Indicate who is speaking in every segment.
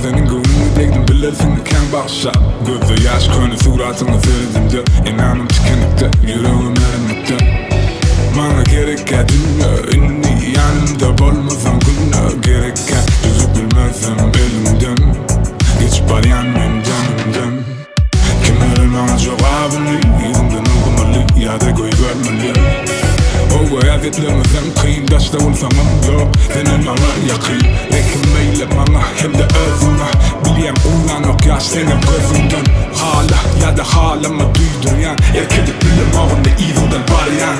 Speaker 1: Senin gönlünü değdim bilirsin iken bağışla. Gözde yaş könü suratını seyredimde. İnanım tükenlikte, yüreğim erinlikte. Bana gereken dünya inni yanımda olmasam günü gereken. Yüzü bilmezsem elimden geç baryan benim canımdan. Kim bilir bana cevabını yüzümden okumalı ya da koy görmeli. O hayatlarımızdan kıyın daşta olsam yok. Senin bana yakın lekin meyle bana hem de özüne. Biliyem uyanık yaş senin gözünden. Hala ya da hala mı duydun yan. Erkelik bilim ağında iyidir var yan.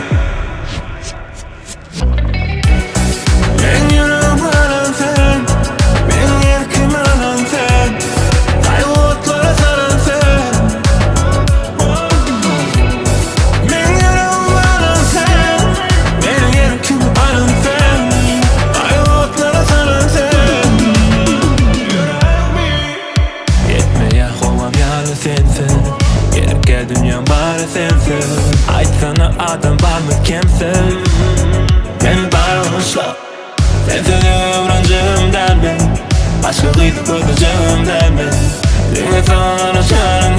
Speaker 2: Dünyam bari sensin. Aytsana adam var mı kimsin? Beni bağışla. Sensiz öğrencim der mi? Başka kıydı kırdıcım der mi? Dinle sana çağrın